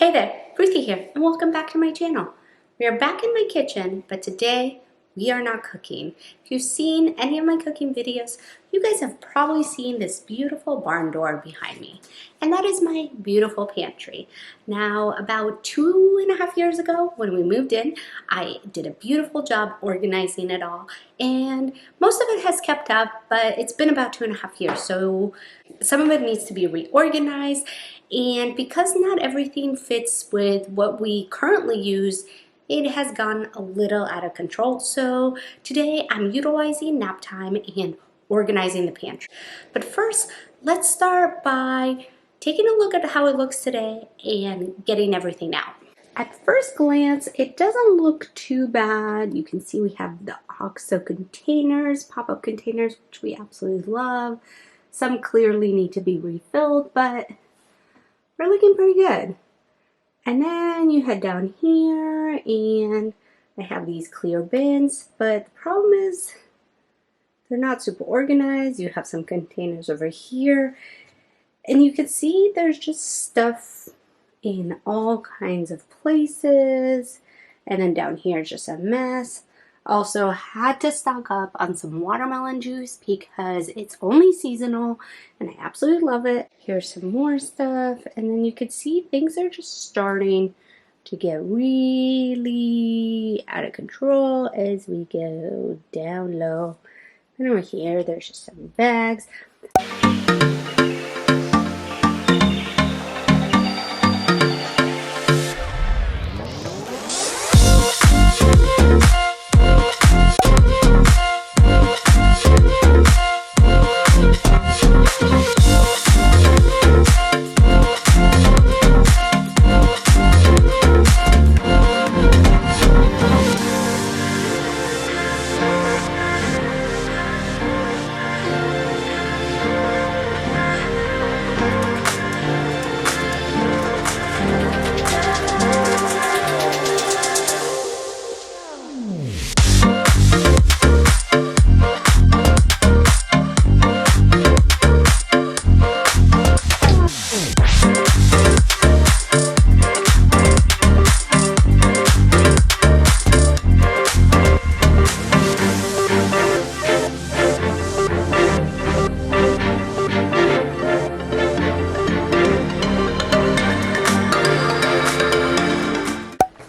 Hey there, Ruthie here, and welcome back to my channel. We are back in my kitchen, but today we are not cooking. If you've seen any of my cooking videos, you guys have probably seen this beautiful barn door behind me, and that is my beautiful pantry. Now, about 2.5 years ago, when we moved in, I did a beautiful job organizing it all, and most of it has kept up, but it's been about 2.5 years, so some of it needs to be reorganized. And because not everything fits with what we currently use, it has gone a little out of control. So today I'm utilizing nap time and organizing the pantry. But first, let's start by taking a look at how it looks today and getting everything out. At first glance, it doesn't look too bad. You can see we have the OXO containers, pop-up containers, which we absolutely love. Some clearly need to be refilled, but we're looking pretty good. And then you head down here and I have these clear bins, but the problem is they're not super organized. You have some containers over here and you can see there's just stuff in all kinds of places. And then down here is just a mess. Also had to stock up on some watermelon juice because it's only seasonal and I absolutely love it. Here's some more stuff, and then you can see things are just starting to get really out of control as we go down low. And over here there's just some bags.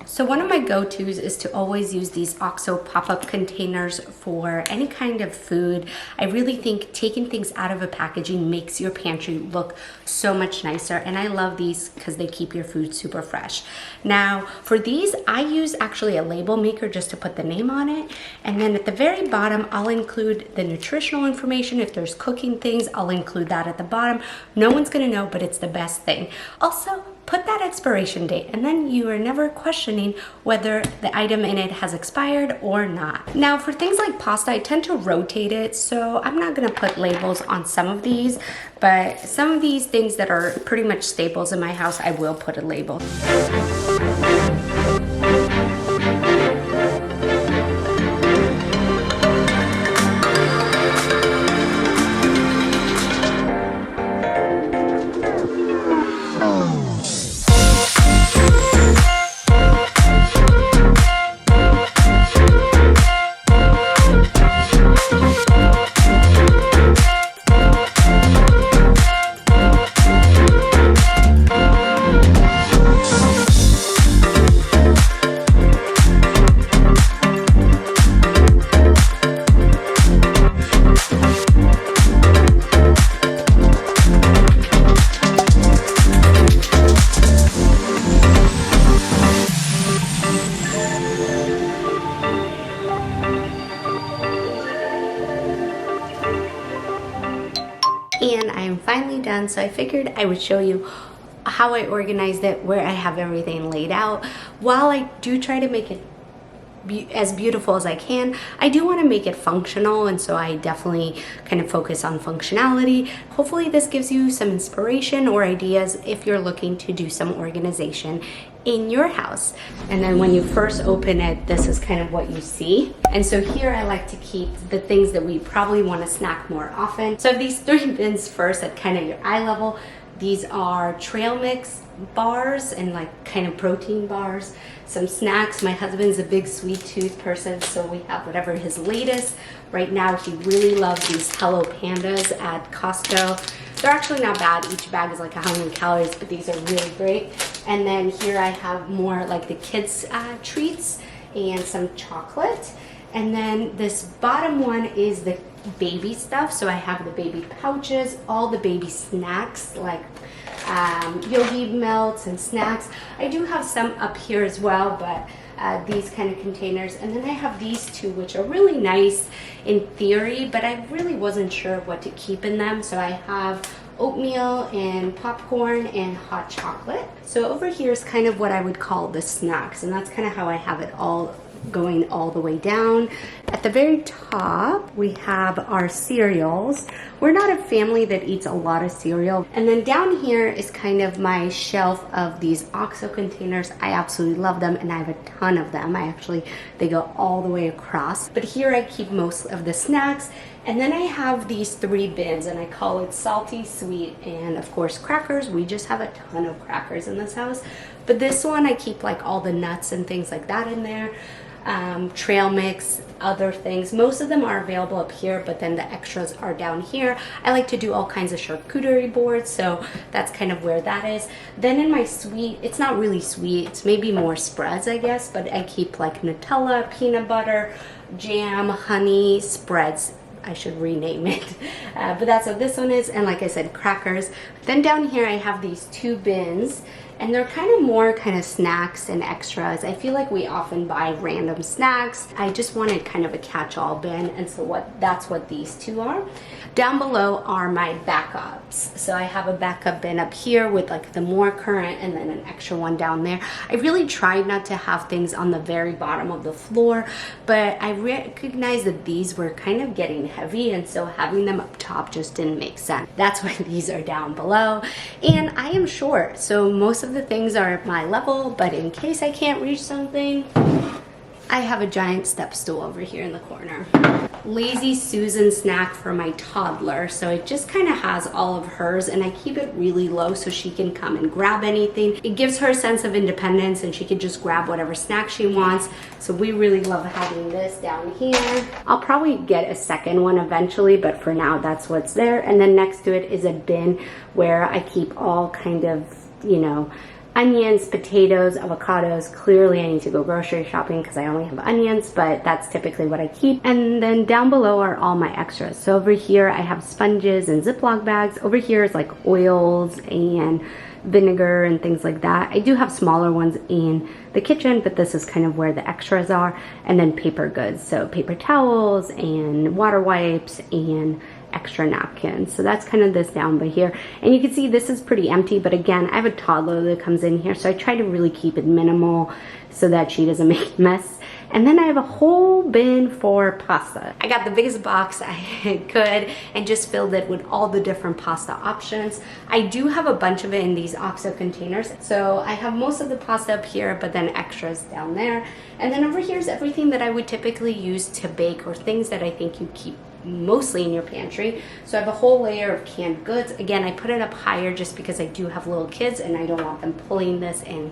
So one of my go-tos is to always use these OXO pop-up containers for any kind of food. I really think taking things out of a packaging makes your pantry look so much nicer, and I love these because they keep your food super fresh. Now for these, I use actually a label maker just to put the name on it, and then at the very bottom I'll include the nutritional information. If there's cooking things, I'll include that at the bottom. No one's gonna know, but it's the best thing. Also, put that expiration date, and then you are never questioning whether the item in it has expired or not. Now for things like pasta, I tend to rotate it, so I'm not gonna put labels on some of these, but some of these things that are pretty much staples in my house, I will put a label. And I am finally done, so I figured I would show you how I organized it, where I have everything laid out. While I do try to make it as beautiful as I can, I do want to make it functional, and so I definitely kind of focus on functionality. Hopefully this gives you some inspiration or ideas if you're looking to do some organization in your house. And then when you first open it, this is kind of what you see. And so here I like to keep the things that we probably want to snack more often. So I have these 3 bins first at kind of your eye level. These are trail mix bars and like kind of protein bars. Some snacks. My husband's a big sweet tooth person, so we have whatever his latest. Right now he really loves these Hello Pandas at Costco. They're actually not bad. Each bag is like 100 calories, but these are really great. And then here I have more like the kids treats and some chocolate. And then this bottom one is the baby stuff. So I have the baby pouches, all the baby snacks like yogi melts and snacks. I do have some up here as well, but these kind of containers. And then I have these two, which are really nice in theory, but I really wasn't sure what to keep in them. So I have oatmeal and popcorn and hot chocolate. So over here is kind of what I would call the snacks, and that's kind of how I have it all going all the way down. At the very top, we have our cereals. We're not a family that eats a lot of cereal. And then down here is kind of my shelf of these OXO containers. I absolutely love them, and I have a ton of them. They go all the way across. But here I keep most of the snacks. And then I have these 3 bins, and I call it salty, sweet, and of course crackers. We just have a ton of crackers in this house. But this one I keep like all the nuts and things like that in there. Trail mix, other things. Most of them are available up here, but then the extras are down here. I like to do all kinds of charcuterie boards, so that's kind of where that is. Then in my sweet, it's not really sweet, it's maybe more spreads, I guess, but I keep like Nutella, peanut butter, jam, honey, spreads. I should rename it. But that's what this one is. And like I said, crackers. Then down here I have these 2 bins, and they're kind of more kind of snacks and extras. I feel like we often buy random snacks. I just wanted kind of a catch-all bin, and so that's what these 2 are. Down below are my backups. So I have a backup bin up here with like the more current, and then an extra one down there. I really tried not to have things on the very bottom of the floor, but I recognized that these were kind of getting heavy, and so having them up top just didn't make sense. That's why these are down below. And I am short, so most of the things are at my level, but in case I can't reach something, I have a giant step stool over here in the corner. Lazy Susan snack for my toddler. So it just kind of has all of hers, and I keep it really low so she can come and grab anything. It gives her a sense of independence, and she can just grab whatever snack she wants. So we really love having this down here. I'll probably get a second one eventually, but for now that's what's there. And then next to it is a bin where I keep all kind of, you know, onions, potatoes, avocados. Clearly I need to go grocery shopping because I only have onions, but that's typically what I keep. And then down below are all my extras. So over here I have sponges and Ziploc bags. Over here is like oils and vinegar and things like that. I do have smaller ones in the kitchen, but this is kind of where the extras are. And then paper goods, so paper towels and water wipes and extra napkins. So that's kind of this down by here. And you can see this is pretty empty, but again, I have a toddler that comes in here, so I try to really keep it minimal so that she doesn't make a mess. And then I have a whole bin for pasta. I got the biggest box I could and just filled it with all the different pasta options. I do have a bunch of it in these OXO containers. So I have most of the pasta up here, but then extras down there. And then over here is everything that I would typically use to bake, or things that I think you keep mostly in your pantry. So I have a whole layer of canned goods. Again, I put it up higher just because I do have little kids and I don't want them pulling this and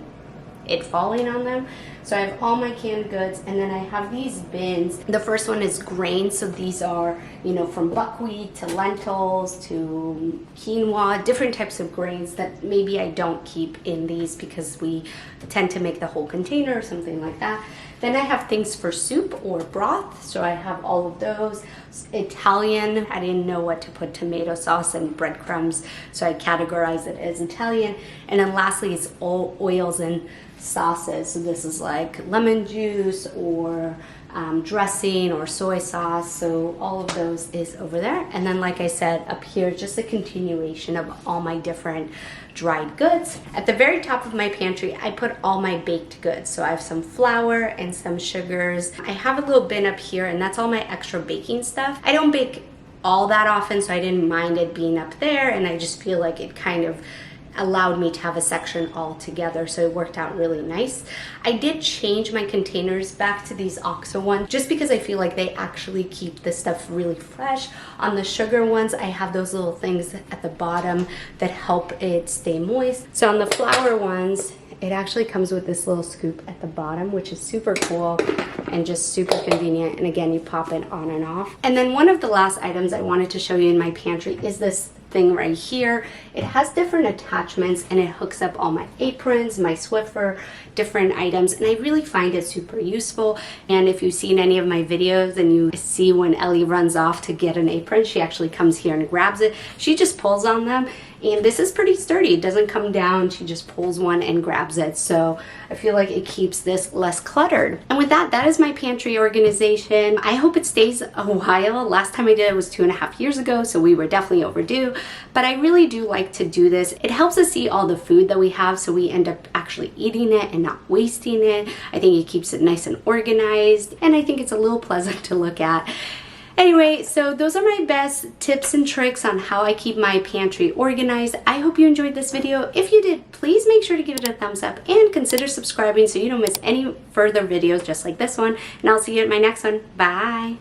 it falling on them. So I have all my canned goods, and then I have these bins. The first one is grains, so these are, you know, from buckwheat to lentils to quinoa, different types of grains that maybe I don't keep in these because we tend to make the whole container or something like that. Then I have things for soup or broth, so I have all of those. Italian, I didn't know what to put tomato sauce and breadcrumbs, so I categorized it as Italian. And then lastly, it's all oils and sauces. So this is like lemon juice or dressing or soy sauce. So all of those is over there. And then like I said, up here, just a continuation of all my different dried goods. At the very top of my pantry, I put all my baked goods. So I have some flour and some sugars. I have a little bin up here, and that's all my extra baking stuff. I don't bake all that often, so I didn't mind it being up there, and I just feel like it kind of allowed me to have a section all together, so it worked out really nice. I did change my containers back to these OXO ones just because I feel like they actually keep the stuff really fresh. On the sugar ones, I have those little things at the bottom that help it stay moist. So on the flour ones, it actually comes with this little scoop at the bottom, which is super cool and just super convenient. And again, you pop it on and off. And then one of the last items I wanted to show you in my pantry is this thing right here. It has different attachments and it hooks up all my aprons, my Swiffer, different items, and I really find it super useful. And if you've seen any of my videos and you see when Ellie runs off to get an apron, she actually comes here and grabs it. She just pulls on them, and this is pretty sturdy. It doesn't come down. She just pulls one and grabs it. So I feel like it keeps this less cluttered. And with that, that is my pantry organization. I hope it stays a while. Last time I did it was 2.5 years ago, so we were definitely overdue. But I really do like to do this. It helps us see all the food that we have, so we end up actually eating it and not wasting it. I think it keeps it nice and organized, and I think it's a little pleasant to look at. Anyway, so those are my best tips and tricks on how I keep my pantry organized. I hope you enjoyed this video. If you did, please make sure to give it a thumbs up and consider subscribing so you don't miss any further videos just like this one. And I'll see you at my next one. Bye!